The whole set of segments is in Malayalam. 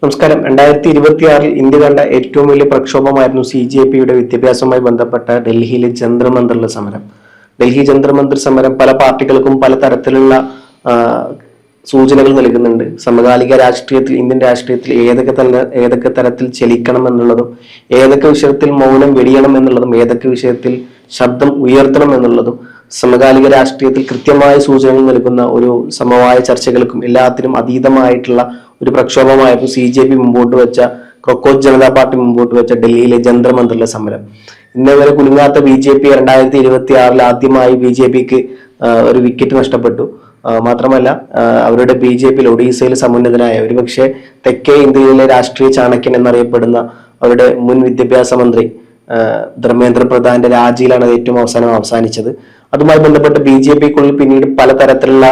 നമസ്കാരം. 2026 ഇന്ത്യ കണ്ട ഏറ്റവും വലിയ പ്രക്ഷോഭമായിരുന്നു CJPയുടെ വിദ്യാഭ്യാസവുമായി ബന്ധപ്പെട്ട ഡൽഹിയിലെ ജന്തർ മന്ദിറിലെ സമരം. ഡൽഹി ജന്തർ മന്ദിർ സമരം പല പാർട്ടികൾക്കും പല തരത്തിലുള്ള സൂചനകൾ നൽകുന്നുണ്ട്. സമകാലിക രാഷ്ട്രീയത്തിൽ, ഇന്ത്യൻ രാഷ്ട്രീയത്തിൽ ഏതൊക്കെ തരത്തിൽ ചലിക്കണം എന്നുള്ളതും, ഏതൊക്കെ വിഷയത്തിൽ മൗനം വെടിയണം എന്നുള്ളതും, ഏതൊക്കെ വിഷയത്തിൽ ശബ്ദം ഉയർത്തണം എന്നുള്ളതും സമകാലിക രാഷ്ട്രീയത്തിൽ കൃത്യമായ സൂചനകൾ നൽകുന്ന ഒരു സമവായ ചർച്ചകൾക്കും എല്ലാത്തിനും അതീതമായിട്ടുള്ള ഒരു പ്രക്ഷോഭമായിരുന്നു CJP മുമ്പോട്ട് വെച്ച, കോക്രോച്ച് ജനതാ പാർട്ടി മുമ്പോട്ട് വെച്ച ഡൽഹിയിലെ ജന്തർ മന്ദിറിലെ സമരം. ഇന്നേവരെ കുലുങ്ങാത്ത BJP 2026 ആദ്യമായി BJPക്ക് ഒരു വിക്കറ്റ് നഷ്ടപ്പെട്ടു. മാത്രമല്ല അവരുടെ BJPയിൽ ഒഡീസയിൽ സമുന്നതനായ, ഒരുപക്ഷെ തെക്കേ ഇന്ത്യയിലെ രാഷ്ട്രീയ ചാണക്യൻ എന്നറിയപ്പെടുന്ന അവരുടെ മുൻ വിദ്യാഭ്യാസ മന്ത്രി ധർമ്മേന്ദ്ര പ്രധാന്റെ രാജിയിലാണ് ഏറ്റവും അവസാനിച്ചത്. അതുമായി ബന്ധപ്പെട്ട് BJPക്കുള്ളിൽ പിന്നീട് പലതരത്തിലുള്ള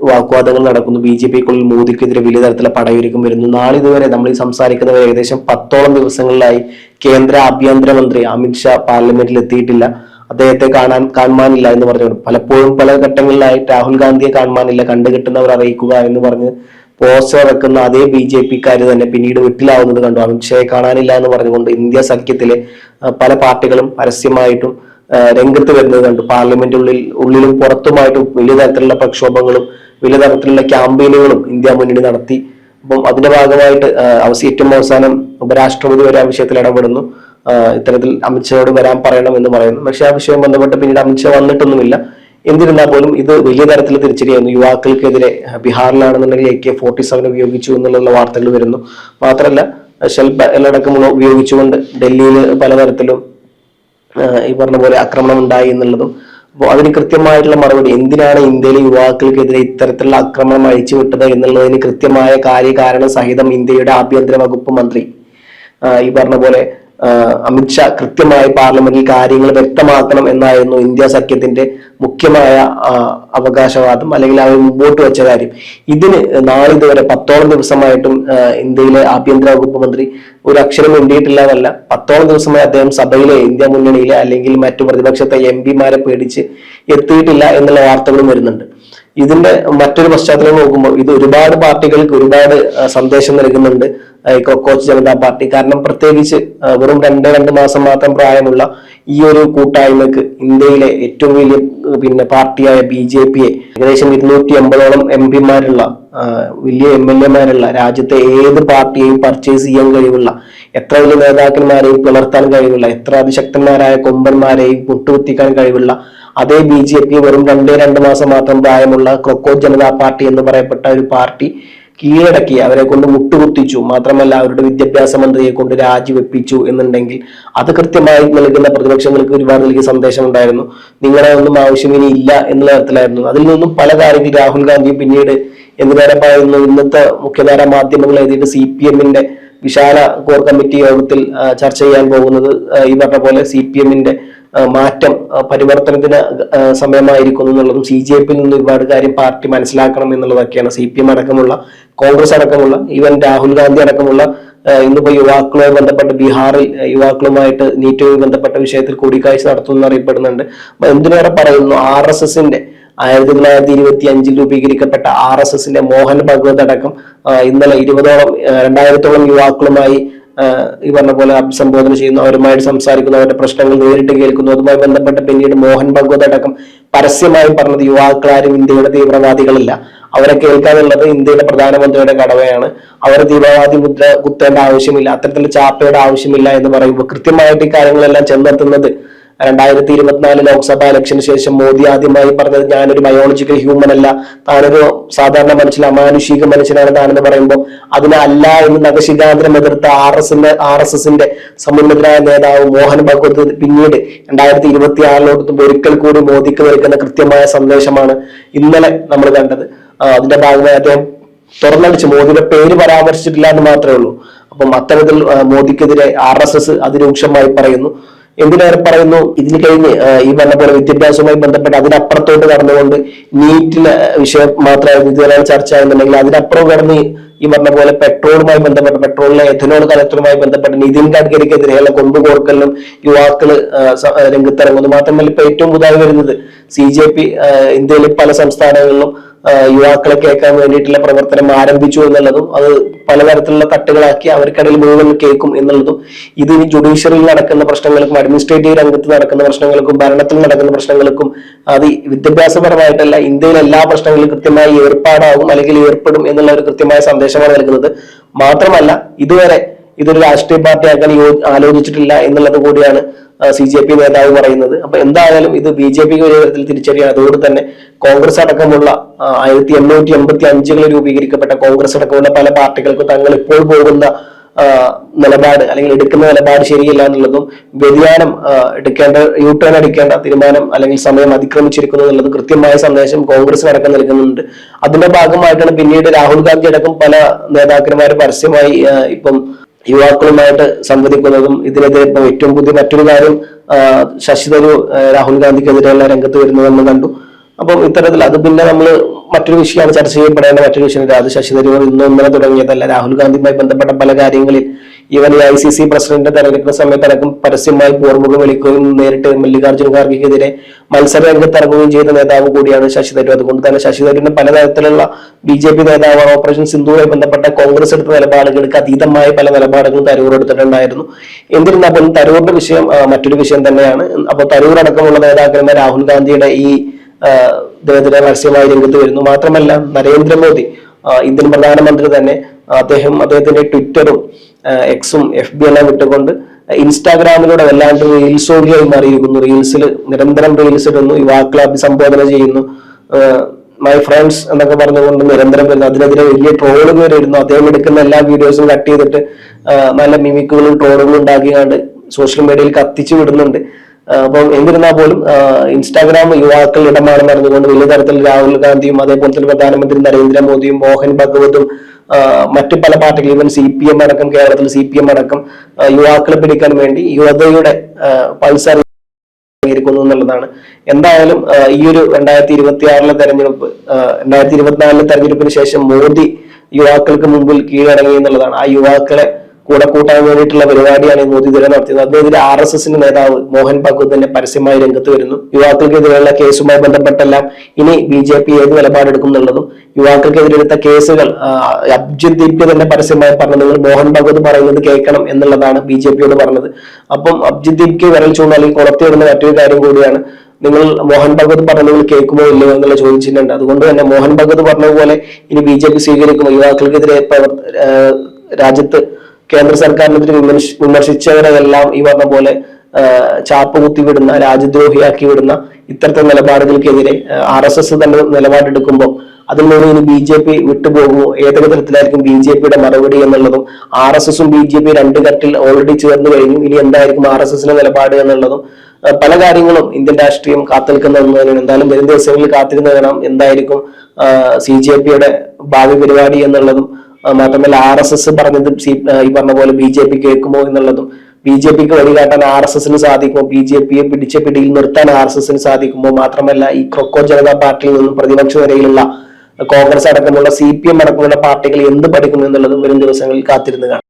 വാഗ്വാദങ്ങൾ നടക്കുന്നു. BJPക്കുള്ളിൽ മോദിക്കെതിരെ വലിയ തരത്തിലുള്ള പടയൊരുക്കം വരുന്നു. നാളിതുവരെ നമ്മൾ ഈ സംസാരിക്കുന്നവർ ഏകദേശം 10ഓളം ദിവസങ്ങളിലായി കേന്ദ്ര ആഭ്യന്തരമന്ത്രി അമിത്ഷാ പാർലമെന്റിൽ എത്തിയിട്ടില്ല. അദ്ദേഹത്തെ കാണാനില്ല എന്ന് പറഞ്ഞു. പലപ്പോഴും പല ഘട്ടങ്ങളിലായി രാഹുൽ ഗാന്ധിയെ കാണാനില്ല, കണ്ടുകിട്ടുന്നവർ അറിയിക്കുക എന്ന് പറഞ്ഞ് പോസ്റ്റർ ഇറക്കുന്ന അതേ BJPക്കാർ തന്നെ പിന്നീട് വിട്ടിലാവുന്നത് കണ്ടു. അമിത്ഷായെ കാണാനില്ല എന്ന് പറഞ്ഞുകൊണ്ട് ഇന്ത്യ സഖ്യത്തിലെ പല പാർട്ടികളും പരസ്യമായിട്ടും രംഗത്ത് വരുന്നത് കണ്ടു. ഉള്ളിലും പുറത്തുമായിട്ടും വലിയ തരത്തിലുള്ള പ്രക്ഷോഭങ്ങളും വലിയ തരത്തിലുള്ള ക്യാമ്പയിനുകളും ഇന്ത്യ മുന്നണി നടത്തി. അപ്പം അതിന്റെ ഭാഗമായിട്ട് ഏറ്റവും അവസാനം ഉപരാഷ്ട്രപതി വരെ ആ വിഷയത്തിൽ ഇടപെടുന്നു. ഇത്തരത്തിൽ അമിത്ഷായോട് വരാൻ പറയണം എന്ന് പറയുന്നു. പക്ഷെ ആ വിഷയം ബന്ധപ്പെട്ട് പിന്നീട് അമിത്ഷാ വന്നിട്ടൊന്നുമില്ല. എന്നിരുന്നാൽ പോലും ഇത് വലിയ തരത്തിൽ തിരിച്ചടിയായിരുന്നു. യുവാക്കൾക്കെതിരെ ബീഹാറിലാണെന്നുണ്ടെങ്കിൽ AK-47 ഉപയോഗിച്ചു എന്നുള്ള വാർത്തകൾ വരുന്നു. മാത്രമല്ല ഷെൽ അടക്കമുള്ള ഉപയോഗിച്ചുകൊണ്ട് ഡൽഹിയിൽ പലതരത്തിലും ഈ പറഞ്ഞ പോലെ ആക്രമണം ഉണ്ടായി എന്നുള്ളതും, അപ്പോൾ അതിന് കൃത്യമായിട്ടുള്ള മറുപടി, എന്തിനാണ് ഇന്ത്യയിലെ യുവാക്കൾക്കെതിരെ ഇത്തരത്തിലുള്ള ആക്രമണം അഴിച്ചുവിട്ടത് എന്നുള്ളതിന് കൃത്യമായ കാര്യകാരണ സഹിതം ഇന്ത്യയുടെ ആഭ്യന്തര വകുപ്പ് മന്ത്രി ഈ പറഞ്ഞ പോലെ അമിത്ഷാ കൃത്യമായി പാർലമെന്റിൽ കാര്യങ്ങൾ വ്യക്തമാക്കണം എന്നായിരുന്നു ഇന്ത്യ സഖ്യത്തിന്റെ മുഖ്യമായ അവകാശവാദം, അല്ലെങ്കിൽ അവർ മുമ്പോട്ട് വെച്ച കാര്യം. ഇതിന് നാളിതുവരെ 10ഓളം ദിവസമായിട്ടും ഇന്ത്യയിലെ ആഭ്യന്തര വകുപ്പ് മന്ത്രി ഒരു അക്ഷരം വേണ്ടിയിട്ടില്ല എന്നല്ല, 10ഓളം ദിവസമായി അദ്ദേഹം സഭയിലെ, ഇന്ത്യ മുന്നണിയിലെ അല്ലെങ്കിൽ മറ്റു പ്രതിപക്ഷത്തെ MP-മാരെ പേടിച്ച് എത്തിയിട്ടില്ല എന്നുള്ള വാർത്തകളും വരുന്നുണ്ട്. ഇതിന്റെ മറ്റൊരു പശ്ചാത്തലം നോക്കുമ്പോൾ ഇത് ഒരുപാട് പാർട്ടികൾക്ക് ഒരുപാട് സന്ദേശം നൽകുന്നുണ്ട് കോക്രോച്ച് ജനതാ പാർട്ടി. കാരണം പ്രത്യേകിച്ച് വെറും 2 മാസം മാത്രം പ്രായമുള്ള ഈ ഒരു കൂട്ടായ്മക്ക് ഇന്ത്യയിലെ ഏറ്റവും വലിയ പാർട്ടിയായ BJPയെ ഏകദേശം 280ഓളം MP-മാരുള്ള, വലിയ MLA-മാരുള്ള, രാജ്യത്തെ ഏത് പാർട്ടിയെയും പർച്ചേസ് ചെയ്യാൻ കഴിവുള്ള, എത്ര വലിയ നേതാക്കന്മാരെയും പിളർത്താൻ കഴിവുള്ള, എത്ര അതിശക്തന്മാരായ കൊമ്പന്മാരെയും മുട്ടുകുത്തിക്കാൻ കഴിവുള്ള അതേ BJP വെറും 2 മാസം മാത്രം പ്രായമുള്ള കോക്രോച്ച് ജനതാ പാർട്ടി എന്ന് പറയപ്പെട്ട ഒരു പാർട്ടി കീഴടക്കി, അവരെ കൊണ്ട് മുട്ടുകുത്തിച്ചു. മാത്രമല്ല അവരുടെ വിദ്യാഭ്യാസ മന്ത്രിയെ കൊണ്ട് രാജിവെപ്പിച്ചു എന്നുണ്ടെങ്കിൽ അത് കൃത്യമായി നൽകുന്ന പ്രതിപക്ഷങ്ങൾക്ക് ഒരുപാട് നൽകിയ സന്ദേശം ഉണ്ടായിരുന്നു. നിങ്ങളെ ഒന്നും ആവശ്യം ഇനി ഇല്ല എന്നുള്ള തരത്തിലായിരുന്നു. അതിൽ നിന്നും പല കാര്യത്തിൽ രാഹുൽ ഗാന്ധി പിന്നീട് എന്തുനേരം പറയുന്നു, ഇന്നത്തെ മുഖ്യധാര മാധ്യമങ്ങൾ എഴുതിയിട്ട് CPM-ന്റെ വിശാല കോർ കമ്മിറ്റി യോഗത്തിൽ ചർച്ച ചെയ്യാൻ പോകുന്നത് ഈ പറഞ്ഞ പോലെ CPM-ന്റെ മാറ്റം, പരിവർത്തനത്തിന് സമയമായിരിക്കുന്നു എന്നുള്ളതും, CJP-യിൽ നിന്ന് ഒരുപാട് കാര്യം പാർട്ടി മനസ്സിലാക്കണം എന്നുള്ളതൊക്കെയാണ്. CPM അടക്കമുള്ള, കോൺഗ്രസ് അടക്കമുള്ള, ഈവൻ രാഹുൽ ഗാന്ധി അടക്കമുള്ള ഇന്നിപ്പോ യുവാക്കളുമായി ബന്ധപ്പെട്ട് ബീഹാറിൽ യുവാക്കളുമായിട്ട് നീറ്റുമായി ബന്ധപ്പെട്ട വിഷയത്തിൽ കൂടിക്കാഴ്ച നടത്തുമെന്ന് അറിയപ്പെടുന്നുണ്ട്. എന്തിനേറെ പറയുന്നു, RSSന്റെ 1925 രൂപീകരിക്കപ്പെട്ട RSSന്റെ മോഹൻ ഭഗവത് അടക്കം ഇന്നലെ 2000ഓളം യുവാക്കളുമായി ഈ പറഞ്ഞ പോലെ അഭിസംബോധന ചെയ്യുന്നു, അവരുമായിട്ട് സംസാരിക്കുന്നു, അവരുടെ പ്രശ്നങ്ങൾ നേരിട്ട് കേൾക്കുന്നു. അതുമായി ബന്ധപ്പെട്ട് പിന്നീട് മോഹൻ ഭഗവത് അടക്കം പരസ്യമായി പറഞ്ഞത് യുവാക്കളാരും ഇന്ത്യയുടെ തീവ്രവാദികളല്ല, അവരെ കേൾക്കാനുള്ളത് ഇന്ത്യയുടെ പ്രധാനമന്ത്രിയുടെ കടമയാണ്, അവർ തീവ്രവാദി മുദ്ര കുത്തേണ്ട ആവശ്യമില്ല, അത്തരത്തിലുള്ള ചാപ്പയുടെ ആവശ്യമില്ല എന്ന് പറയുമ്പോൾ കൃത്യമായിട്ട് ഈ കാര്യങ്ങളെല്ലാം ചെന്നെത്തുന്നത് 2024 ലോക്സഭാ ഇലക്ഷന് ശേഷം മോദി ആദ്യമായി പറഞ്ഞത്, ഞാനൊരു ബയോളജിക്കൽ ഹ്യൂമൻ അല്ല, താനൊരു സാധാരണ മനുഷ്യൻ, അമാനുഷിക മനുഷ്യനാണ് താനെന്ന് പറയുമ്പോൾ അതിനല്ല എന്ന് നഖശിഖാന്തരം എതിർത്ത RSSന്റെ സമുന്നതനായ നേതാവ് മോഹൻ ഭഗവത് പിന്നീട് 2026 ഒരിക്കൽ കൂടി മോദിക്ക് നൽകുന്ന കൃത്യമായ സന്ദേശമാണ് ഇന്നലെ നമ്മൾ കണ്ടത്. അതിന്റെ ഭാഗമായി അദ്ദേഹം തുറന്നടിച്ച് മോദിയുടെ പേര് പരാമർശിച്ചിട്ടില്ല എന്ന് മാത്രമേ ഉള്ളൂ. അപ്പം അത്തരത്തിൽ മോദിക്കെതിരെ RSS അതിരൂക്ഷമായി പറയുന്നു. എന്തിനേറെ പറയുന്നു, ഇതിന് കഴിഞ്ഞ് ഈ പറഞ്ഞ പോലെ വിദ്യാഭ്യാസവുമായി ബന്ധപ്പെട്ട് അതിനപ്പുറത്തോട്ട് കടന്നുകൊണ്ട് നീറ്റിലെ വിഷയം മാത്രമായിരുന്നു ഇതുവരെ ചർച്ച എന്നുണ്ടെങ്കിൽ അതിനപ്പുറം കടന്ന് ഈ പറഞ്ഞ പോലെ പെട്രോളുമായി ബന്ധപ്പെട്ട പെട്രോളിലെ എഥനോൾ കലക്ടറുമായി ബന്ധപ്പെട്ട് നിതിൻ ഗഡ്കരിക്കെതിരെയുള്ള കൊമ്പ് കോർക്കലിനും യുവാക്കള് രംഗത്തിറങ്ങുന്നു. മാത്രമല്ല ഇപ്പൊ ഏറ്റവും പുതുതായി വരുന്നത് CJP ഇന്ത്യയിലെ പല സംസ്ഥാനങ്ങളിലും യുവാക്കളെ കേൾക്കാൻ വേണ്ടിയിട്ടുള്ള പ്രവർത്തനം ആരംഭിച്ചു എന്നുള്ളതും അത് പലതരത്തിലുള്ള തട്ടുകളാക്കി അവർക്കിടയിൽ മുഴുവൻ കേൾക്കും എന്നുള്ളതും ഇത് ഇനി ജുഡീഷ്യറിയിൽ നടക്കുന്ന പ്രശ്നങ്ങൾക്കും അഡ്മിനിസ്ട്രേറ്റീവ് രംഗത്ത് നടക്കുന്ന പ്രശ്നങ്ങൾക്കും ഭരണത്തിൽ നടക്കുന്ന പ്രശ്നങ്ങൾക്കും അത് വിദ്യാഭ്യാസപരമായിട്ടല്ല ഇന്ത്യയിലെ എല്ലാ പ്രശ്നങ്ങളിലും കൃത്യമായി ഏർപ്പാടാകും അല്ലെങ്കിൽ ഏർപ്പെടും എന്നുള്ള ഒരു കൃത്യമായ സന്ദേശമാണ് നൽകുന്നത്. മാത്രമല്ല ഇതുവരെ ഇതൊരു രാഷ്ട്രീയ പാർട്ടിയാക്കാൻ ആലോചിച്ചിട്ടില്ല എന്നുള്ളത് കൂടിയാണ് CJP നേതാവ് പറയുന്നത്. അപ്പൊ എന്തായാലും ഇത് BJPക്ക് ഒരു തരത്തിൽ തിരിച്ചടിയാണ്. അതുകൊണ്ട് തന്നെ കോൺഗ്രസ് അടക്കമുള്ള 1885 രൂപീകരിക്കപ്പെട്ട കോൺഗ്രസ് അടക്കമുള്ള പല പാർട്ടികൾക്കും തങ്ങൾ ഇപ്പോൾ പോകുന്ന നിലപാട് അല്ലെങ്കിൽ എടുക്കുന്ന നിലപാട് ശരിയല്ല എന്നുള്ളതും വ്യതിയാനം എടുക്കേണ്ട യൂട്ടേൺ അടിക്കേണ്ട തീരുമാനം അല്ലെങ്കിൽ സമയം അതിക്രമിച്ചിരിക്കുന്നു എന്നുള്ളത് കൃത്യമായ സന്ദേശം കോൺഗ്രസ് അടക്കം നൽകുന്നുണ്ട്. അതിന്റെ ഭാഗമായിട്ടാണ് പിന്നീട് രാഹുൽ ഗാന്ധി അടക്കം പല നേതാക്കന്മാർ പരസ്യമായി ഇപ്പം യുവാക്കളുമായിട്ട് സംവദിക്കുന്നതും ഇതിനെതിരെ ഇപ്പം ഏറ്റവും പുതിയ മറ്റൊരു കാര്യം ശശി തരൂർ രാഹുൽ ഗാന്ധിക്കെതിരെയുള്ള രംഗത്ത് വരുന്നത് നമ്മൾ കണ്ടു. അപ്പം ഇത്തരത്തിൽ അത് പിന്നെ നമ്മൾ മറ്റൊരു വിഷയമാണ് ചർച്ച ചെയ്യപ്പെടേണ്ട മറ്റൊരു വിഷയം. അത് ശശി തരൂർ ഇന്നലെ തുടങ്ങിയതല്ല. രാഹുൽ ഗാന്ധിയുമായി ബന്ധപ്പെട്ട പല കാര്യങ്ങളിൽ ഈവൻ ICC പ്രസിഡന്റ് തെരഞ്ഞെടുക്കുന്ന സമയത്തടക്കം പരസ്യമായി പോർമുഖം വിളിക്കുകയും നേരിട്ട് മല്ലികാർജ്ജുന ഖാർഗെക്കെതിരെ മത്സര രംഗത്തിറങ്ങുകയും ചെയ്ത നേതാവ് കൂടിയാണ് ശശി തരൂർ. അതുകൊണ്ട് തന്നെ ശശി തരൂരിന് പലതരത്തിലുള്ള BJP നേതാവാണ്. ഓപ്പറേഷൻ സിന്ധുവുമായി ബന്ധപ്പെട്ട കോൺഗ്രസ് എടുത്ത നിലപാടുകൾക്ക് അതീതമായ പല നിലപാടുകളും തരൂർ എടുത്തിട്ടുണ്ടായിരുന്നു. എന്നിരുന്നാലും തരൂറിന്റെ വിഷയം മറ്റൊരു വിഷയം തന്നെയാണ്. അപ്പോൾ തരൂർ അടക്കമുള്ള നേതാക്കന്മാർ രാഹുൽ ഗാന്ധിയുടെ ഈ അദ്ദേഹത്തിന്റെ പരസ്യമായി രംഗത്ത് വരുന്നു. മാത്രമല്ല നരേന്ദ്രമോദി ഇന്ത്യൻ പ്രധാനമന്ത്രി തന്നെ അദ്ദേഹത്തിന്റെ ട്വിറ്ററും എക്സും FB എല്ലാം വിട്ടുകൊണ്ട് ഇൻസ്റ്റാഗ്രാമിലൂടെ വല്ലാണ്ട് റീൽസോടിയായി മാറിയിരിക്കുന്നു. റീൽസിൽ നിരന്തരം റീൽസ് ഇടുന്നു, യുവാക്കളെ അഭിസംബോധന ചെയ്യുന്നു, മൈ ഫ്രണ്ട്സ് എന്നൊക്കെ പറഞ്ഞുകൊണ്ട് നിരന്തരം വരുന്നു. അതിനെതിരെ വലിയ ട്രോളുകൾ വരെ ഇരുന്നു. അദ്ദേഹം എടുക്കുന്ന എല്ലാ വീഡിയോസും കട്ട് ചെയ്തിട്ട് നല്ല മിമിക്കുകളും ട്രോളുകളും ഉണ്ടാക്കിയാണ്ട് സോഷ്യൽ മീഡിയയിൽ കത്തിച്ചു വിടുന്നുണ്ട്. അപ്പം എന്നിരുന്നാൽ പോലും ഇൻസ്റ്റാഗ്രാം യുവാക്കൾ ഇടമാണെന്ന് അറിഞ്ഞുകൊണ്ട് വലിയ തരത്തിൽ രാഹുൽ ഗാന്ധിയും അതേപോലെ തന്നെ പ്രധാനമന്ത്രി നരേന്ദ്രമോദിയും മോഹൻ ഭഗവതും മറ്റു പല പാർട്ടികൾ ഈവൻ CPM അടക്കം കേരളത്തിൽ CPM അടക്കം യുവാക്കളെ പിടിക്കാൻ വേണ്ടി യുവതയുടെ പൾസർ എന്നുള്ളതാണ്. എന്തായാലും ഈ ഒരു 2026 തെരഞ്ഞെടുപ്പ് 2024 തെരഞ്ഞെടുപ്പിന് ശേഷം മോദി യുവാക്കൾക്ക് മുമ്പിൽ കീഴടങ്ങി എന്നുള്ളതാണ്. ആ യുവാക്കളെ കൂടെ കൂട്ടാൻ വേണ്ടിയിട്ടുള്ള പരിപാടിയാണ് മോദി ഇതുവരെ നടത്തിയത്. അതിനെതിരെ RSSന്റെ നേതാവ് മോഹൻ ഭഗവത് തന്നെ പരസ്യമായി രംഗത്ത് വരുന്നു. യുവാക്കൾക്കെതിരെയുള്ള കേസുമായി ബന്ധപ്പെട്ടെല്ലാം ഇനി BJP ഏത് നിലപാടെടുക്കും എന്നുള്ളതും യുവാക്കൾക്കെതിരെ എടുത്ത കേസുകൾ അബ്ജിത് ദീപ്തി തന്നെ പരസ്യമായി പറഞ്ഞത് മോഹൻ ഭഗവത് പറയുന്നത് കേൾക്കണം എന്നുള്ളതാണ് BJPയോട് പറഞ്ഞത്. അപ്പം അബ്ജിത് ദീപ്തി വിരൽ ചൂണ്ട അല്ലെങ്കിൽ കുളത്തിയിടുന്ന മറ്റൊരു കാര്യം കൂടിയാണ്. നിങ്ങൾ മോഹൻ ഭഗവത് പറഞ്ഞ നിങ്ങൾ കേൾക്കുമോ ഇല്ലയോ എന്നുള്ള ചോദിച്ചിട്ടുണ്ട്. അതുകൊണ്ട് തന്നെ മോഹൻ ഭഗവത് പറഞ്ഞതുപോലെ ഇനി BJP സ്വീകരിക്കുമോ? യുവാക്കൾക്കെതിരെ രാജ്യത്ത് കേന്ദ്ര സർക്കാരിനെതിരെ വിമർശിച്ചവരെല്ലാം ഈ പറഞ്ഞ പോലെ ചാപ്പ് കുത്തിവിടുന്ന രാജ്യദ്രോഹിയാക്കി വിടുന്ന ഇത്തരത്തിൽ നിലപാടുകൾക്കെതിരെ RSS തന്നെ നിലപാടെടുക്കുമ്പോൾ അതിൽ നിന്ന് ഇനി BJP വിട്ടുപോകുമോ? ഏതൊക്കെ തരത്തിലായിരിക്കും BJPയുടെ മറുപടി എന്നുള്ളതും RSSും BJP രണ്ട് കെട്ടിൽ ഓൾറെഡി ചേർന്ന് കഴിഞ്ഞു. ഇനി എന്തായിരിക്കും RSSന്റെ നിലപാട് എന്നുള്ളതും പല കാര്യങ്ങളും ഇന്ത്യൻ രാഷ്ട്രീയം കാത്തിരിക്കുന്നതെന്ന് എന്തായാലും വരും ദിവസങ്ങളിൽ കാത്തിരുന്ന് കാണാം എന്തായിരിക്കും CJPയുടെ ഭാവി പരിപാടി എന്നുള്ളതും. മാത്രമല്ല RSS പറഞ്ഞത് ഈ പറഞ്ഞ പോലെ BJP കേൾക്കുമോ എന്നുള്ളതും, BJPക്ക് വഴികാട്ടാൻ RSSന് സാധിക്കുമോ, BJPയെ പിടിച്ച പിടിയിൽ നിർത്താൻ RSSന് സാധിക്കുമോ, മാത്രമല്ല ഈ ക്രൊക്കോ ജനതാ പാർട്ടിയിൽ നിന്നും പ്രതിപക്ഷ നിരയിലുള്ള കോൺഗ്രസ് അടക്കമുള്ള CPM അടക്കമുള്ള പാർട്ടികൾ എന്ത് പഠിക്കും എന്നുള്ളതും വരും ദിവസങ്ങളിൽ കാത്തിരുന്ന് കാണാം.